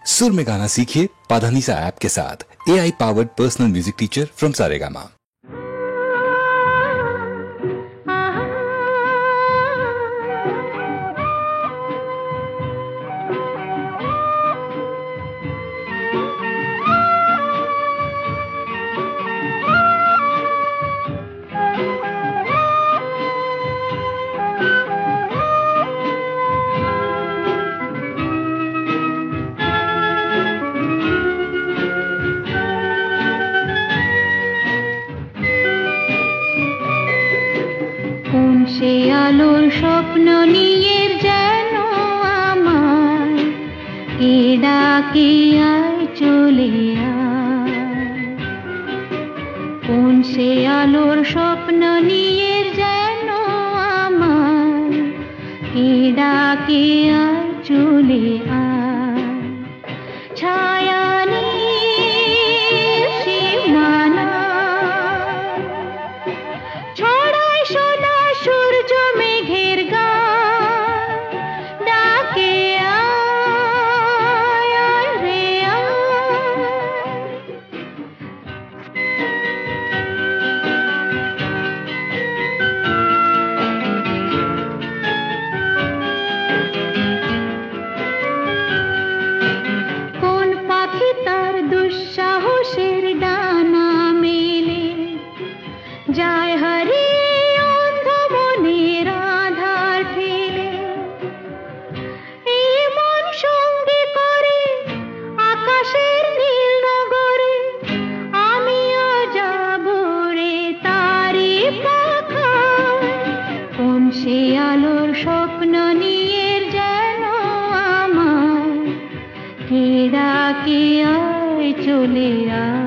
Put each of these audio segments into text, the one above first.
सुर में गाना सीखिए पाधानीसा ऐप के साथ। AI powered personal music teacher from Saregama. সে আলোর স্বপ্ন নিয়ে যেন আমার কে ডাকে আয় চলে আয়। কোন সে আলোর স্বপ্ন নিয়ে যেন আমার কে ডাকে আয় চলে আয়। ছায়া যায় হারিয়ে অন্ধ মনের আধার ঠেলে। এই মন সঙ্গে করে আকাশের নীল নগরে, আমিও যাব রে তারি পাখায়। কোন সে আলোর স্বপ্ন নিয়ে যেন আমার কে ডাকে আয় চলে আয়।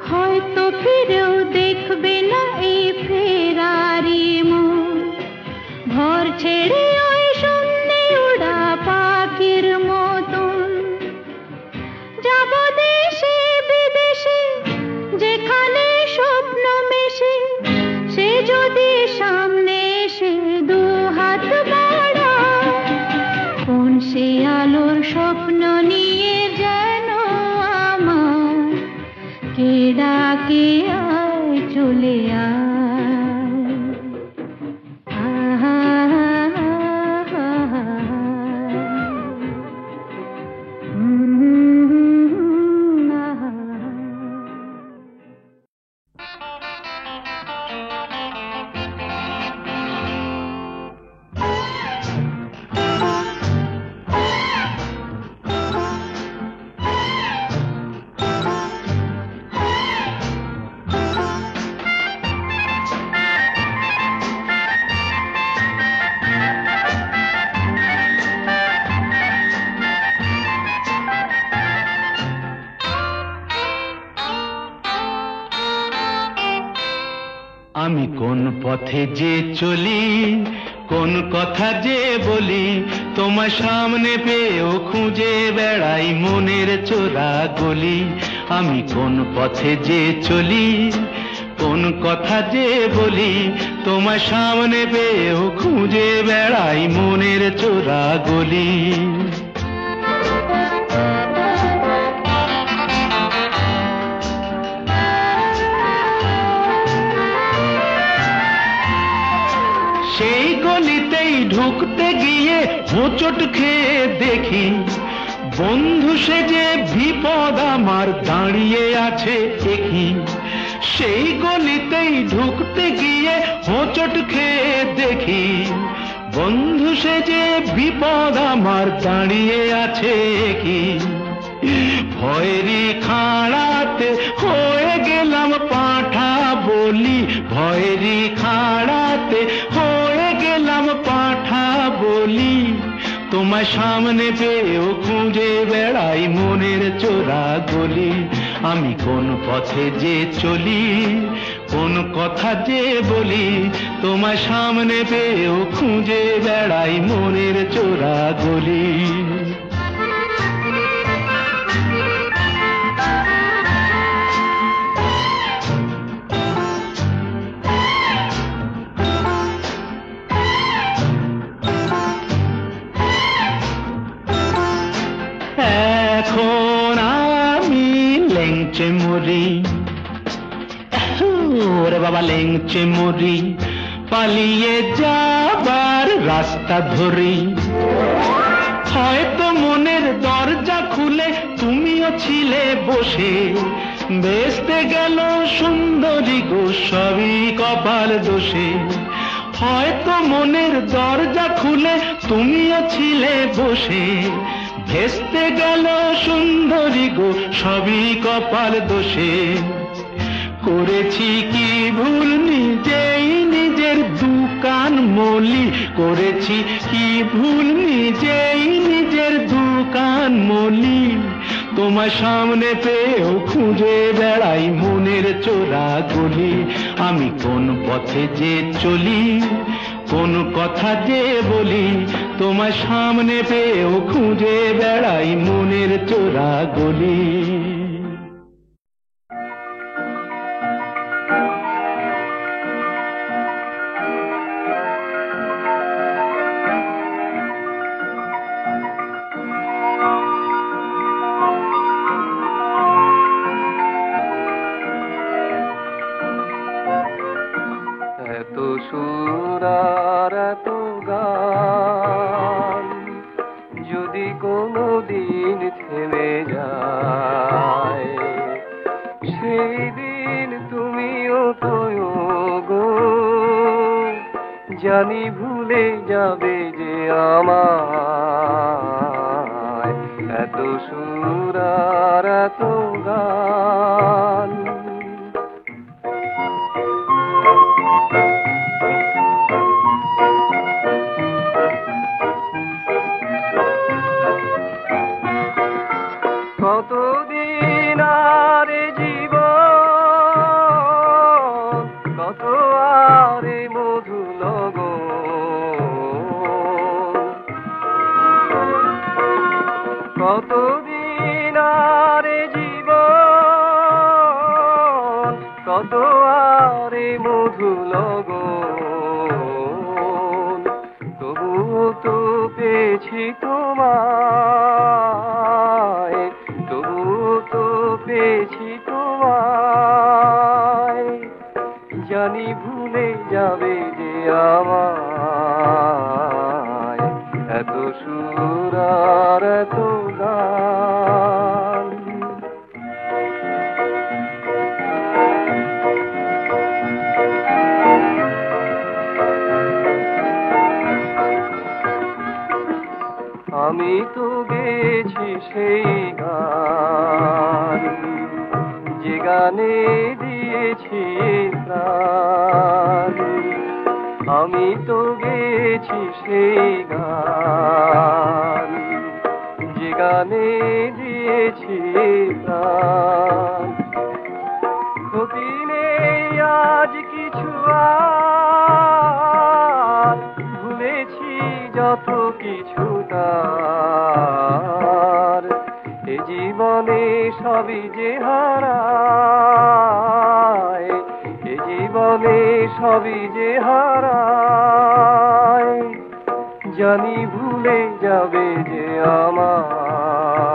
হয়তো ফিরেও দেখবে না এই ফেরারি মন, ঘর ছেড়ে ওই শূন্যে উড়া পাখির মতন। যাব দেশে বিদেশে যেখানে স্বপ্ন মেশে, সে যদি সামনে এসে দু হাত বাড়ায়। কোন সে আলোর স্বপ্ন নিয়ে যেন আমার কে ডাকে আয় চলে আয়। আমি কোন পথে যে চলি, কোন কথা যে বলি, তোমার সামনে পেয়েও খুঁজে বেড়াই মনের চোরা গলি। আমি কোন পথে যে চলি, কোন কথা যে বলি, তোমার সামনে পেয়েও খুঁজে বেড়াই মনের চোরা গলি। সেই গলিতেই ঢুকতে গিয়ে হোঁচট খেয়ে দেখি, বন্ধু সেজে বিপদ আমার দাঁড়িয়ে আছে একই। সেই গলিতেই ঢুকতে গিয়ে হোঁচট খেয়ে দেখি, বন্ধু সেজে বিপদ আমার দাঁড়িয়ে আছে কি। ভয়েরই খাড়াতে হয়ে গেলাম পাঁঠা বলি, ভয়েরই খাড়াতে হয়ে গেলাম পাঁঠা বলি। তোমার তোমার সামনে পেয়েও খুঁজে বেড়াই মনের চোরা গলি। আমি কোন পথে যে চলি, কোন কথা যে বলি, তোমার সামনে পেয়েও খুঁজে বেড়াই মনের চোরা গলি। এখন আমি লেংচে মরি, ওরে বাবা লেংচে মরি, পালিয়ে যাবার রাস্তা ধরি। হয়তো মনের দরজা খুলে তুমিও ছিলে বসে, বেসতে গেল সুন্দরী গো সবই কপাল দোষে। হয়তো মনের দরজা খুলে তুমিও ছিলে বসে, ভেস্তে গেল সুন্দরী গো সবই কপাল দোষে। করেছি কি ভুল নিজেই নিজের দুকান মলি, করেছি কি ভুল নিজেই নিজের দুকান মলি। তোমার সামনে পেয়েও খুঁজে বেড়াই মনের চোরা গলি। আমি কোন পথে যে চলি, কোন কথা যে বলি, তোমার সামনে পেয়েও খুঁজে বেড়াই মনের চোরা গলি। এত সুর আর এত গান যদি কোনো দিন থেমে যায়, সেই দিন তুমিও তো গো জানি ভুলে যাবে যে আমায়। এত সুর আর এত গান কতদিন আর জীবন, কত আর মধু লগন, কতদিন আর জীবন, কত আর মধু লগন। তবুও তো পেয়েছি তোমায়, তবুও তো পেয়েছি তোমায়, জানি ভুলে যাবে যে আমায়। এত সুর আর এত গান আমি তো গেছি সেই গান, যে গানে দিয়েছি প্রাণ। আমি তো গেছি সেই গান, যে গানে দিয়েছি প্রাণ। ক্ষতি নেই আজ কিছু আর, ভুলেছি যত কিছু তার। এ জীবনে সবই যে হারায়, এ জীবনে সবই যে হারায়, জানি ভুলে যাবে যে আমায়।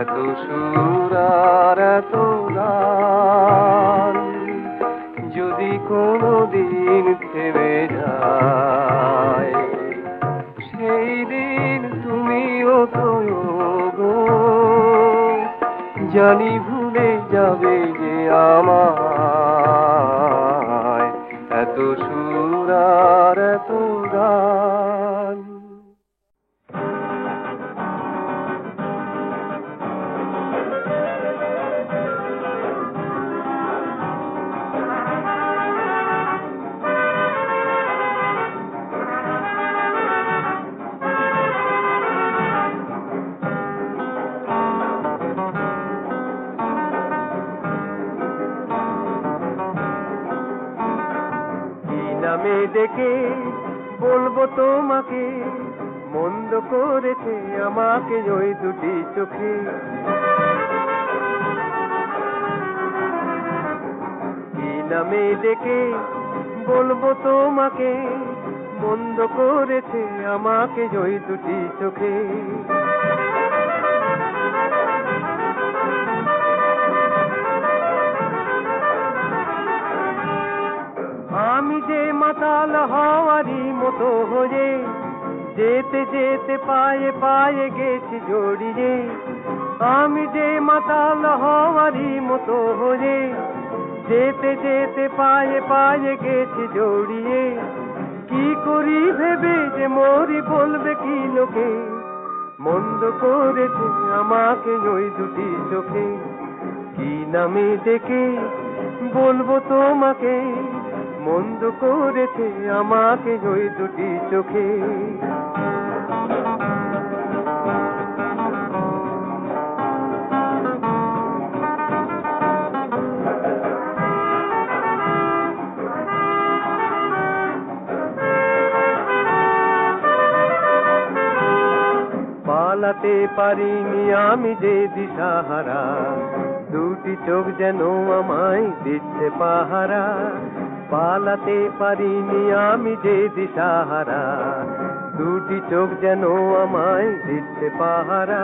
এত সুর আর এত গান যদি কোনো দিন থেমে যায়, সেই দিন তুমিও তো গো জানি ভুলে যাবে যে আমায়। এত সুর আর এত গান ডেকে বলবো তোমাকে, মন্দ করেছে আমাকে ওই দুটি চোখে। কি নামে ডেকে বলবো তোমাকে, মন্দ করেছে আমাকে ওই দুটি চোখে। আমি যে মাতাল হওয়ারই মতো হয়ে, যেতে যেতে পায়ে পায়ে গেছি জড়িয়ে। আমি যে মাতাল হওয়ারই মতো হয়ে, যেতে যেতে পায়ে পায়ে গেছি জড়িয়ে। কি করি ভেবে যে মরি বলবে কি লোকে, মন্দ করেছে আমাকে ওই দুটি চোখে। কি নামে ডেকে বলবো তোমাকে, মন্দ করেছে আমাকে ওই দুটি চোখে। পালাতে পারিনি আমি যে দিশাহারা, দুটি চোখ যেন আমায় দিচ্ছে পাহারা। পালাতে পারিনি আমি যে দিশাহারা, দুটি চোখ যেন আমায় দিচ্ছে পাহারা।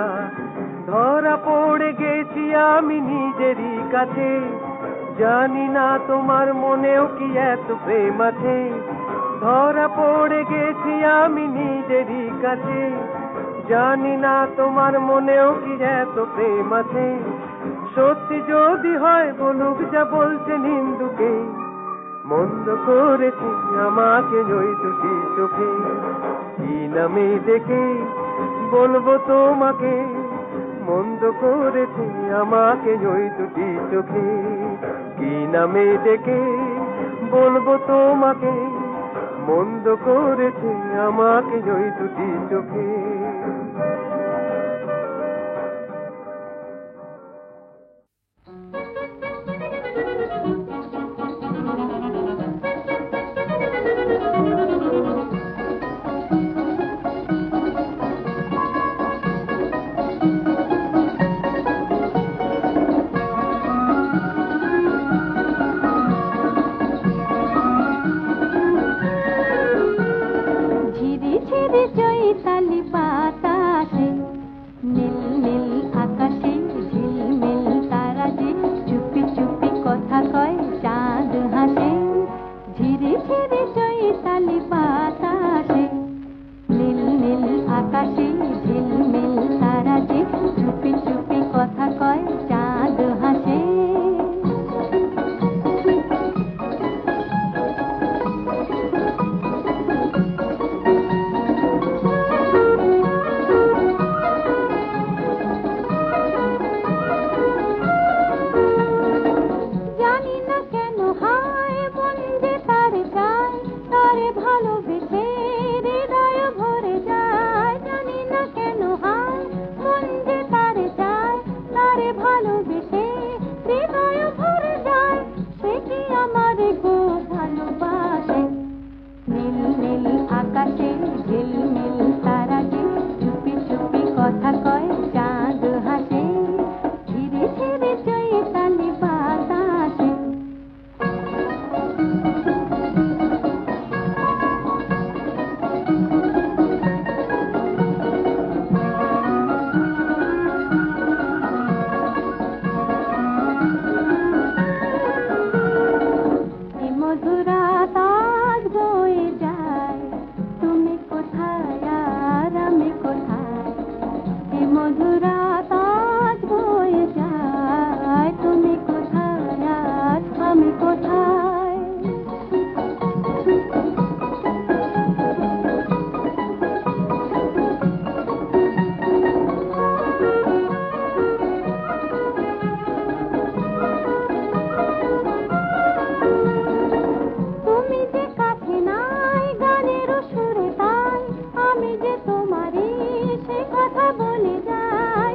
ধরা পড়ে গেছি আমি নিজেরই কাছে, জানি না তোমার মনেও কি এত প্রেম আছে। ধরা পড়ে গেছি আমি নিজেরই কাছে, জানি না তোমার মনেও কি এত প্রেম আছে। সত্যি যদি হয় বলুক যা বলছে নিন্দুকে, মন্দ করেছি আমাকে ওই দুটি চোখে। কি নামে ডেকে বলবো তোমাকে, মন্দ করেছি আমাকে ওই দুটি চোখে। কি নামে ডেকে বলবো তোমাকে, মন্দ করেছি আমাকে ওই দুটি চোখে। সুরে তাই আমি যে তোমারই সে কথা বলে যাই।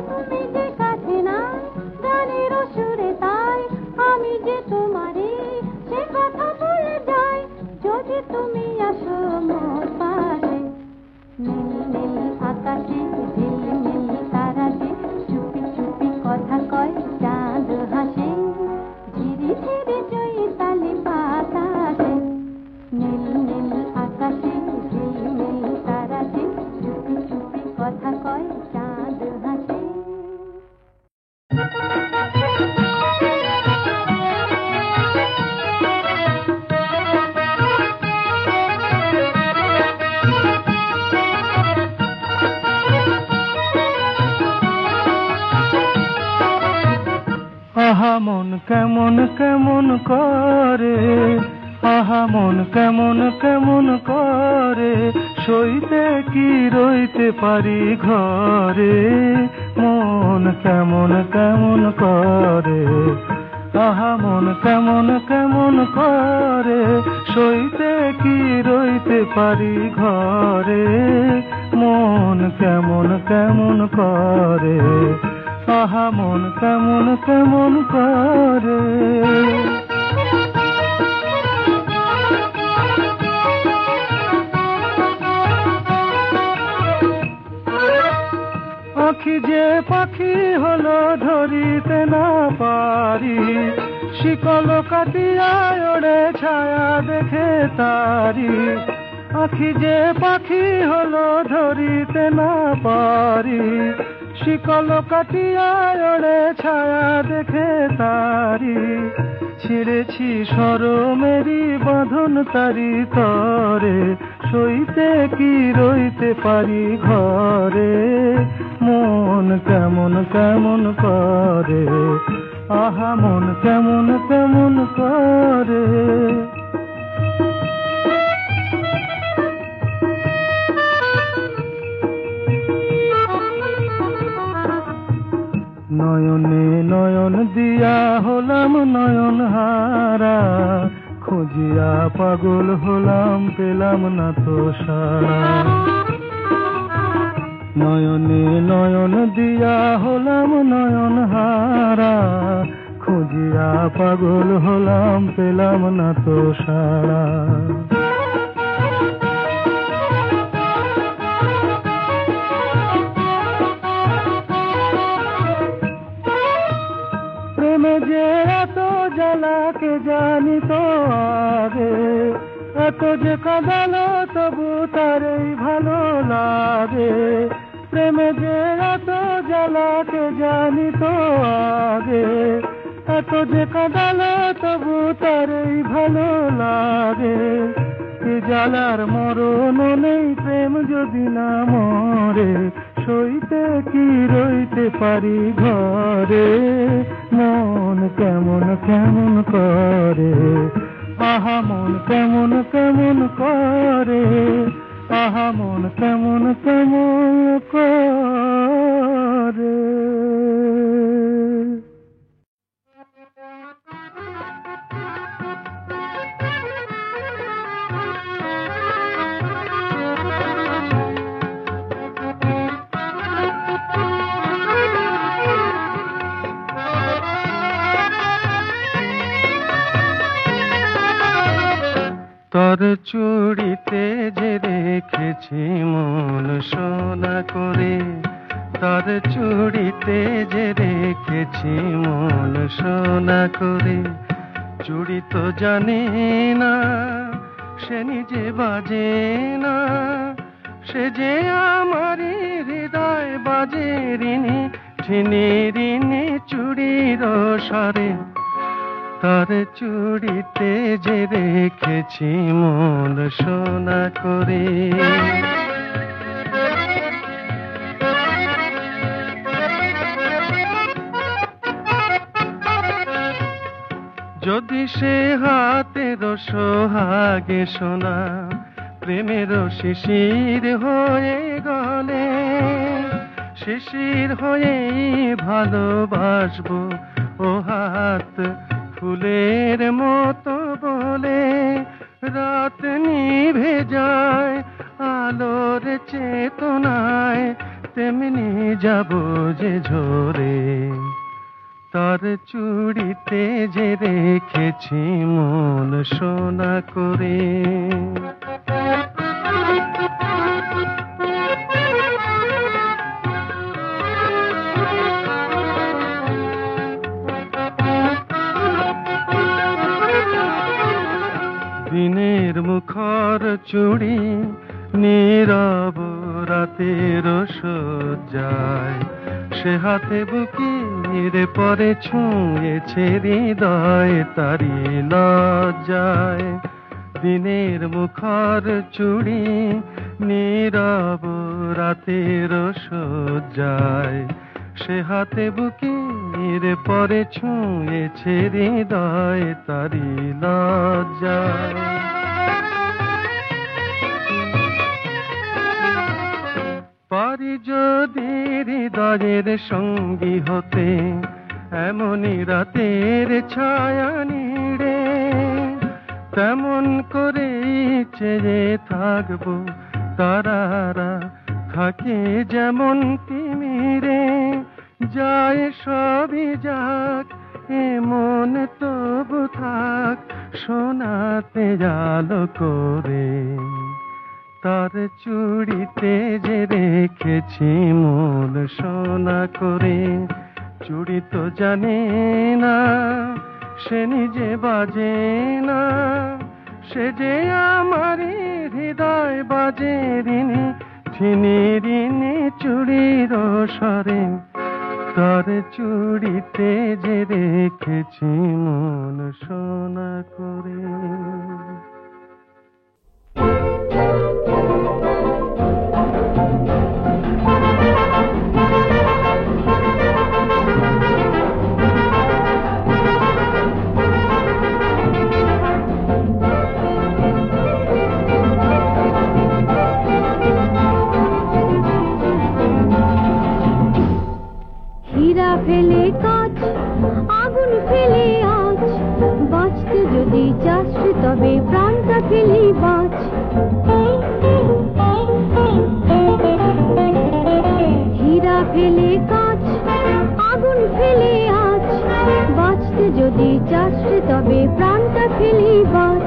চাঁদ হাসে। আহা মন কেমন কেমন করে, আহা মন কেমন কেমন করে, সইতে কি রইতে পারি ঘরে, মন কেমন কেমন করে, আহা মন কেমন কেমন করে, সইতে কি রইতে পারি ঘরে, মন কেমন কেমন করে, আহা মন কেমন কেমন করে। আখি যে পাখি হলো ধরিতে না পারি, শিকল কাটিয়া ওড়ে ছায়া দেখে তারি, আখি যে পাখি হলো ধরিতে না পারি, শিকল কাটিয়া ওড়ে ছায়া দেখে তারি, ছিঁড়েছি সরমেরি বাঁধন তারি তরে, সইতে কি রইতে পারি ঘরে, মন কেমন কেমন করে, আহা মন কেমন কেমন করে। নয়নে নয়ন দিয়া হলাম নয়ন হারা, খুঁজিয়া পাগল হলাম পেলাম না তো সারা, নয়নে নয়ন দিয়া হলাম নয়ন হারা, খুঁজিয়া পাগল হলাম পেলাম না তো সারা। প্রেমে যে এত জ্বালাকে জানি তো আগে, এত যে কাঁদালো তবু তারই ভালো লাগে, প্রেমে যে এত জ্বালাকে জানি তো আগে, এত যে কাঁদালো তবু তারই ভালো লাগে, এ জ্বালার মরণ নেই প্রেম যদি না মরে, সইতে কি রইতে পারি ঘরে, মন কেমন কেমন করে, আহা মন কেমন কেমন করে, আহা মন কেমন কেমন করে। তোর চুড়িতে যে রেখেছি মন সোনা করে, তোর চুড়িতে যে রেখেছি মন সোনা করে, চুড়ি তো জানে না সে নিজে বাজে না, সে যে আমারই হৃদয় বাজে রিনি ঠিনি রিনি চুড়ির স্বরে, তার চুড়িতে যে রেখেছি মন সোনা করে। যদি সে হাতের সোহাগে সোনা প্রেমের শিশির হয়ে গলে, শিশির হয়ে ভালোবাসবো ও হাত ফুলের মতো বলে, রাত নিভে যায় আলোর চেতনায়, তেমনি যাব যে ঝরে, তার চুড়িতে যে রেখেছি মন সোনা করে। দিনের মুখর চুড়ি নীরব রাত রাতের সজ্জায়, সে হাতে বুকের পরে ছুঁয়েছে হৃদয় তারি লজ্জায়। দিনের মুখর চুড়ি নীরব রাতের সজ্জায়, সে হাতে বুকের পরে ছুঁয়েছে হৃদয় তারি লজ্জায়। পারি যদি হৃদয়ের সঙ্গী হতে এমনই রাতের ছায়া নিড়ে, তেমন করে চেয়ে থাকবো তারারা থাকে যেমন তিমিরে। যায় সবই যাক এমন তবু থাক সোনাতে জালো করে, তার চুড়িতে যে রেখেছি মূল সোনা করে। চুড়ি তো জানে না সে নিজে বাজে না, সে যে আমার হৃদয় বাজে রিনি ছিনি রিনি চুড়ির স্বরে। তার চুড়িতে যে রেখেছি মূল সোনা করে। হীরা ফেলে কাজ, আগুন ফেলে আজ, বাঁচতে যদি চাস তবে প্রাণটা ফেলে বাঁচ। হীরা ফেলে কাজ, আগুন ফেলে আজ, বাঁচতে যদি চাস তবে প্রাণটা ফেলে বাঁচ।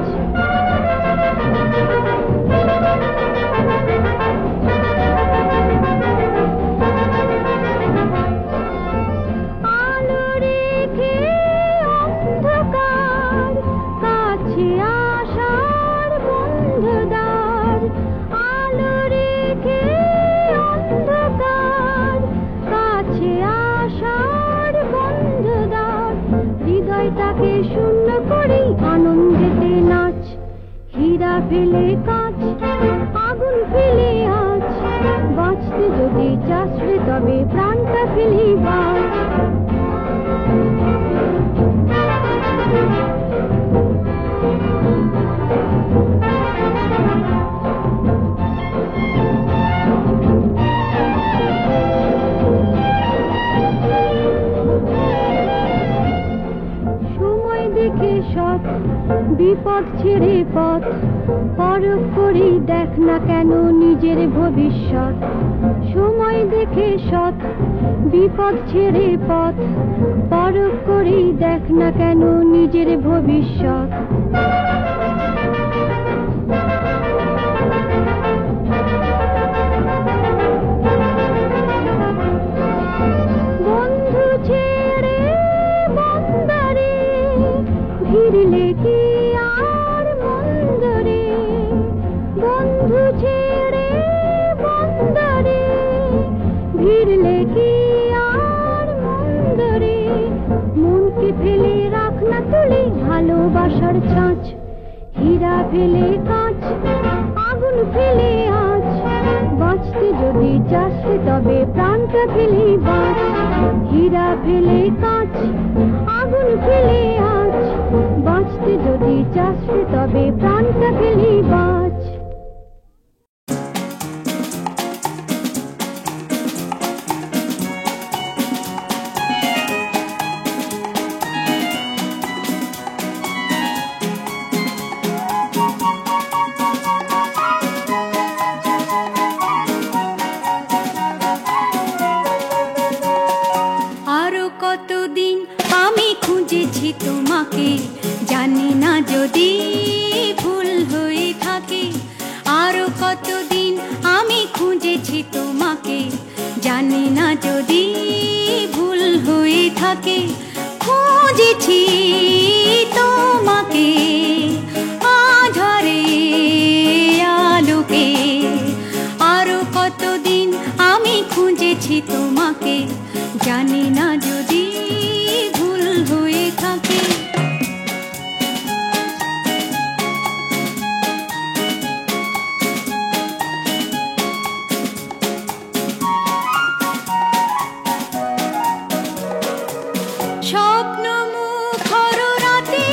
হৃদয়টাকে শূন্য করে আনন্দেতে নাচ। হীরা ফেলে কাজ, আগুন ফেলে আজ, বাঁচতে যদি চাস তবে প্রাণটা ফেলে বাঁচ। সৎ বিপদ ছেড়ে পথ, পরখ করি দেখ না কেন নিজের ভবিষ্যৎ। সময় দেখে সৎ বিপদ ছেড়ে পথ, পরখ করি দেখ না কেন নিজের ভবিষ্যৎ। বন্ধু ছেড়ে বন্দরে ভিড়লে কি আর মন্দরে, বন্ধু ছেড়ে বন্দরে ভিড়লে কি আর মন্দরে। মনকে ফেলে রাখ না তুলে ভালোবাসার ছাঁচ। হীরা ফেলে কাঁচ, আগুন ফেলে আজ, বাঁচতে যদি চাস তবে প্রাণটা ফেলে বাঁচ। হীরা ফেলে কাঁচ, আগুন ফেলে আজ, বাঁচতে যদি চাস তবে প্রাণটা ফেলে বাঁচ। কতদিন আমি খুঁজেছি তোমাকে, জানি না যদি ভুল হয়ে থাকে। আরো কতদিন আমি খুঁজেছি তোমাকে, জানি না যদি ভুল হয়ে থাকে। খুঁজেছি তোমাকে আধারে আলোকে, আরো কতদিন খুঁজেছি তোমাকে, জানি না যদি ভুল হয়ে থাকে। স্বপ্ন মুখর রাতে,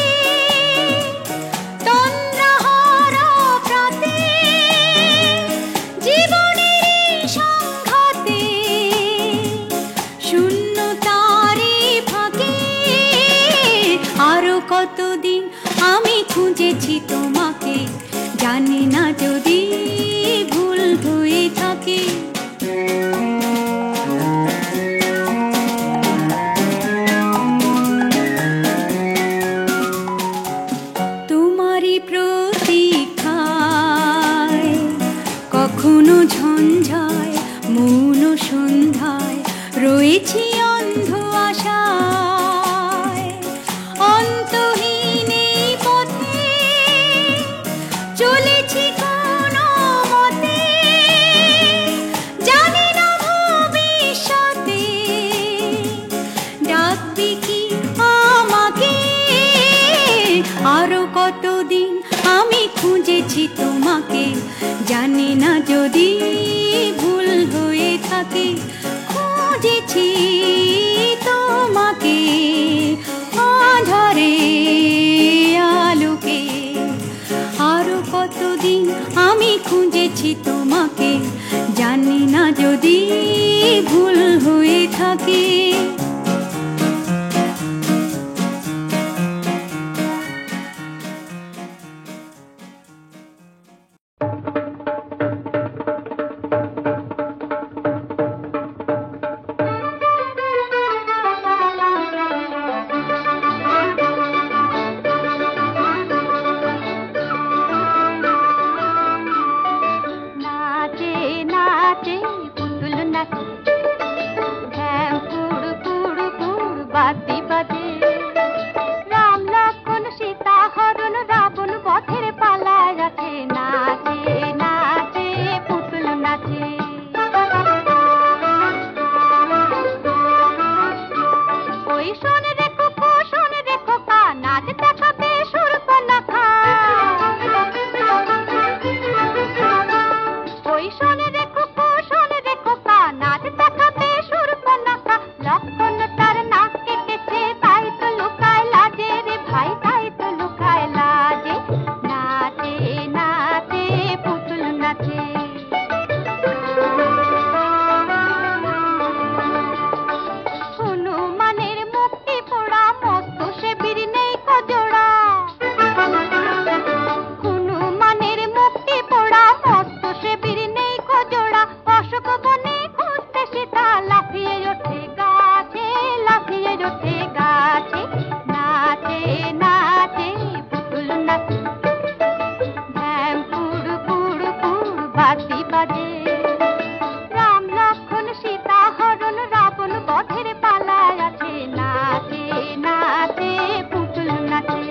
তন্দ্রাহারা প্রাতে, জীবনের সংঘাতে, শূন্যতারে ফাঁকে, আরো কতদিন আমি খুঁজেছি তোমাকে, জানি না যদি ভুল হয়ে থাকে। তোমারই প্রতীক্ষায় কখনো ঝঞ্ঝায় মৌন সন্ধ্যায় রয়েছি অন্ধ আশায়, অন্তহীন এই পথে চলেছি কোনো মতে, জানি না ভবিষ্যতে ডাকবি কি আমাকে। আরো কতদিন আমি খুঁজেছি তোমাকে, জানি না যদি ভুল হয়ে থাকে। খুঁজেছি তোমাকে আঁধারে আলোকে, আরো কতদিন আমি খুঁজেছি তোমাকে, জানি না যদি ভুল হয়ে থাকে। নাচে নাচে পুতুল নাচে, ঢ্যাং পুড় পুড় পুড় বাতি বাজে, রাম লক্ষ্মণ সীতা হরণ রাবণ পথের পালায় আছে। নাচে নাচে পুতুল নাচে। ওই শোনে রে কুকু শোনে রে খোকা, নাচ দেখাবে সুরপনখা। ওই শোনে রে কুকু শোনে রে খোকা, নাচ দেখাবে সুরপনখা। লক্ষ্মণ তার নাক কেটেছে, তাই তো লুকায় লাজে রে ভাই, তাই তো লুকায় লাজে। নাচে নাচে পুতুল নাচে। হনুমানের মুক্তি পোড়া, মস্ত সে বীর নেই কজোড়া। হনুমানের মুক্তি পোড়া, মস্ত সে বীর নেই কজোড়া। অশোক বনে খুঁজতে সীতা, লাফিয়ে ওঠে গাছে, লাফিয়ে ওঠে গাছে। নাচে নাচে পুতুল নাচে, ঢ্যাং পুড় পুড় পুড় বাতি বাজে, রাম লক্ষ্মণ সীতা হরণ রাবণ বধের পালায় আছে। নাচে নাচে পুতুল নাচে।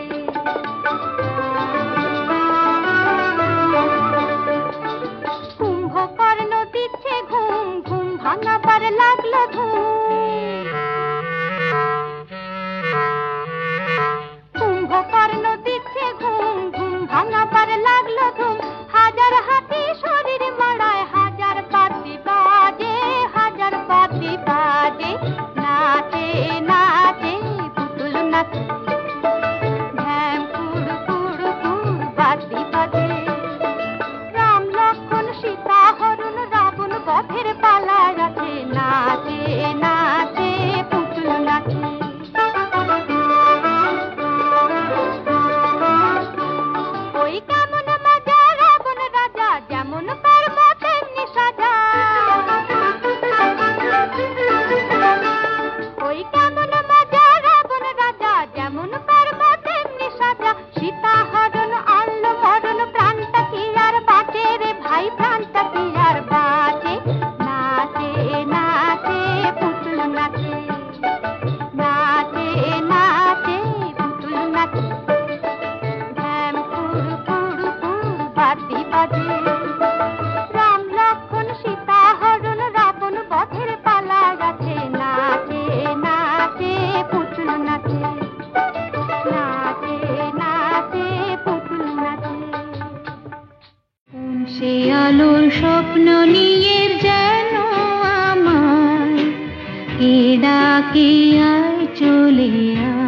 কুম্ভকর্ণ দিচ্ছে ঘুম, ঘুম ভাঙাবার লাগলো ধুম। কুম্ভকর্ণ দিচ্ছে ঘুম, ঘুম ভাঙাবার লাগলো ধুম। হাজার হাতি শরীর মাড়ায়, হাজার পাতি বাজে, হাজার পাতি বাজে। নাচে নাচে পুতুল নাচে, ঢ্যাং পুড় পুড় পুড় বাতি বাজে, রাম লক্ষ্মণ সীতা হরণ রাবণ বধের পালায় আছে। নাচে নাচে পুতুল নাচে। ওই কেমন মজা রাবণ রাজা, যেমন কর্ম তেমনি সাজা। ওই কেমন মজা রাবণ রাজা, যেমন কর্ম তেমনি সাজা। সীতা হরণ আনলো মরণ, প্রাণটা কি আর বাঁচে রে ভাই, প্রাণটা কি আর বাঁচে। নাচে নাচে পুতুল নাচে। নাচে নাচে পুতুল নাচে, ঢ্যাং পুড় পুড় পুড় বাতি বাজে, রাম লক্ষ্মণ সীতা হরণ রাবণ বধের পালা। আলোর স্বপ্ন নিয়ে যেন আমায় এ ডাকে আয় চলে আয়।